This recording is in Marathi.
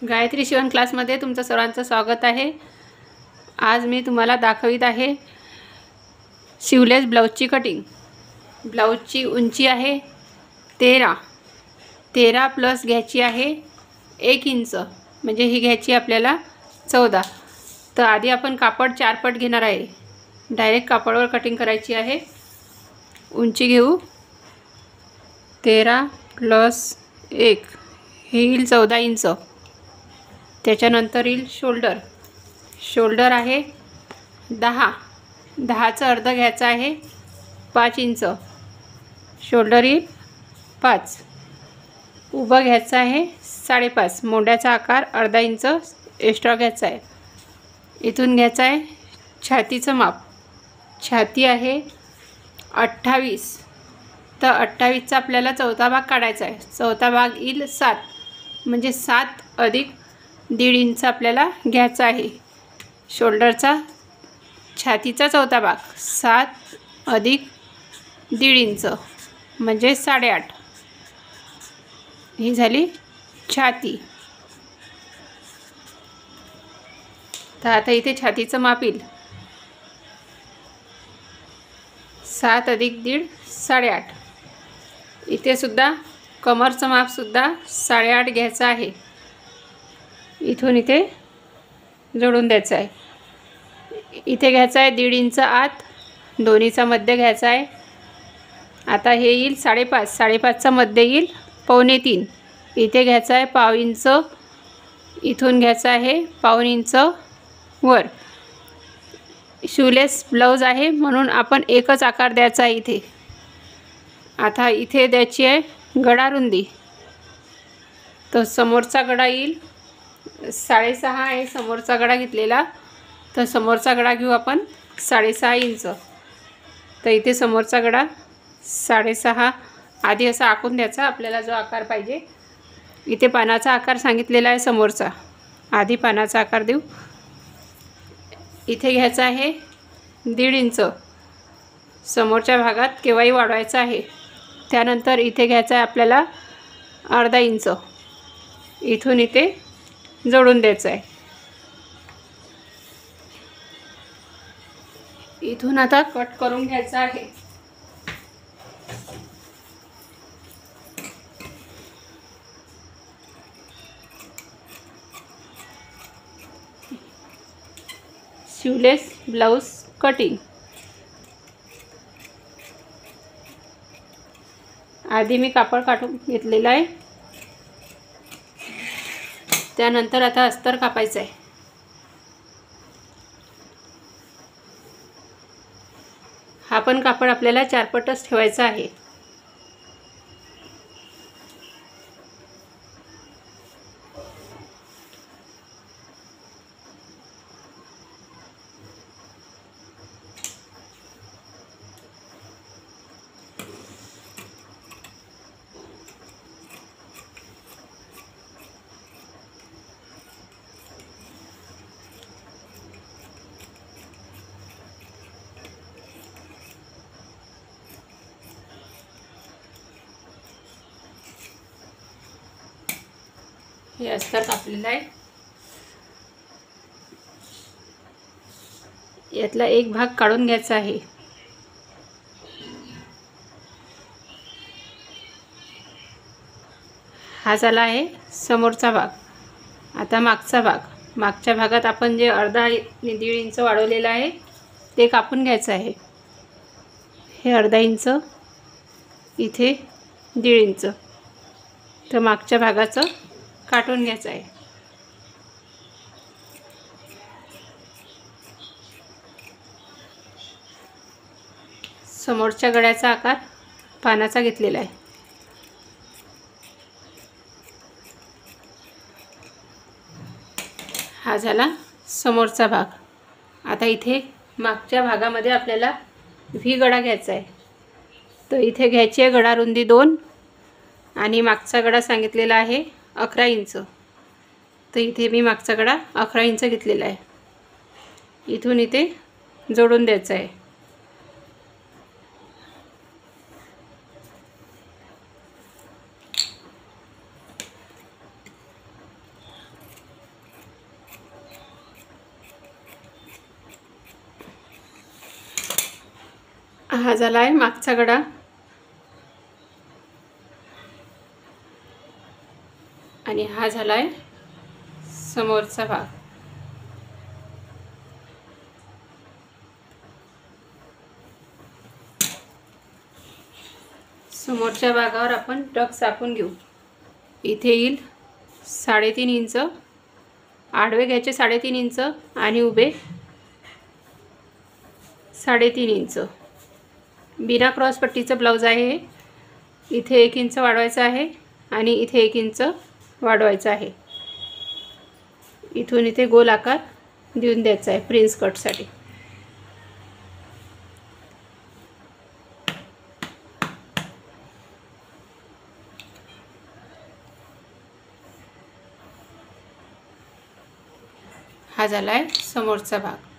गायत्री शिवण क्लासमध्ये तुमचं सर्वांचं स्वागत आहे। आज मी तुम्हाला दाखवित आहे शिवलेस ब्लाउजची कटिंग। ब्लाउजची उंची आहे 13 प्लस घ्यायची आहे 1 इंच, म्हणजे ही घ्यायची आपल्याला 14। तर आधी आपण कापड 4 पट घेणार आहे। डायरेक्ट कापडावर कटिंग करायची आहे। उंची घेऊ 13 प्लस 1 हे येईल 14 इंच। त्याच्यानंतर येईल शोल्डर आहे 10चं अर्ध घ्यायचं आहे 5 इंच। शोल्डर येईल 5। उभं घ्यायचं आहे 5.5। मोंड्याचा आकार अर्धा इंच एक्स्ट्रा घ्यायचा आहे। इथून घ्यायचं आहे छातीचं माप। छाती आहे 28, तर 28चा आपल्याला चौथा भाग काढायचा आहे। चौथा भाग येईल 7, म्हणजे 7 अधिक 1.5 इंच आपल्याला घ्यायचा आहे। शोल्डरचा छातीचा चौथा भाग 7 अधिक 1.5 इंच, म्हणजे 8.5। ही झाली छाती। तर आता इथे छातीचं माप येईल 7 अधिक 1.5 8.5। इथे सुद्धा कमरचं माप सुद्धा 8.5 घ्यायचं आहे। इथून इथे जोडून द्यायचं आहे। इथे घ्यायचं आहे 1.5 इंच आत, दोन्हीचा मध्य घ्यायचा आहे। आता हे येईल 5.5, 5.5चा मध्य येईल 2.25। इथे घ्यायचं आहे 1/2 इंच, इथून घ्यायचं आहे 1/2 इंच वर। शिवलेस ब्लाउज आहे म्हणून आपण एकच आकार द्यायचा आहे इथे। आता इथे द्यायची आहे गळा रुंदी। तर समोरचा गळा येईल 6.5 आहे समोरचा गळा घेतलेला, तर समोरचा गळा घेऊ आपण 6.5 इंच। तर इथे समोरचा गळा 6.5 आधी असा आखून द्यायचा आपल्याला जो आकार पाहिजे। इथे पानाचा आकार सांगितलेला आहे समोरचा, आधी पानाचा आकार देऊ। इथे घ्यायचा आहे 1.5 इंच, समोरच्या भागात केव्हाही वाढवायचा आहे। त्यानंतर इथे घ्यायचा आहे आपल्याला अर्धा इंच, इथून इथे जोडून द्यायचं आहे। इथून आता कट करून घ्यायचं आहे। Sleeveless blouse cutting. आधी मी कापड काढून घेतलेला आहे, त्यानंतर आता अस्तर कापायचं आहे। हा पण कापड आपल्याला 4 पटच ठेवायचा आहे। हे अस्तर कापलेलं आहे। यातला एक भाग काढून घ्यायचा आहे। हा झाला आहे समोरचा भाग। आता मागचा भाग, मागच्या भागात आपण जे अर्धा 1.5 इंच वाढवलेला आहे ते कापून घ्यायचं आहे। हे अर्धा इंच, इथे 1.5 इंच, तर मागच्या भागाचं काटून घ्यायचं आहे। समोरच्या गळ्याचा आकार पानाचा घेतलेला आहे। हा झाला समोरचा भाग। आता इथे मागच्या भागामध्ये आपल्याला व्ही गळा घ्यायचा आहे। तर इथे घ्यायची आहे गळा रुंदी 2 आणि मागचा गळा सांगितलेला आहे 11 इंच। तर इथे मी मागचा गळा 11 इंच घेतलेला आहे। इथून इथे जोडून द्यायचं आहे। हा झाला आहे मागचा गळा आणि हा झाला आहे समोरचा भाग. समोरच्या भागावर आपण टक्स टाकून घेऊ. इथे येईल 3.5 इंच, आडवे घ्यायचे 3.5 इंच आणि उभे 3.5 इंच. बिना क्रॉस पट्टीचं ब्लाऊज आहे. इथे 1 इंच वाढवायचं आहे आणि इथे 1 इंच वाढवायचं आहे. इथून इथे गोल आकार देऊन द्यायचा आहे प्रिन्स कटसाठी. हा झाला आहे समोरचा भाग.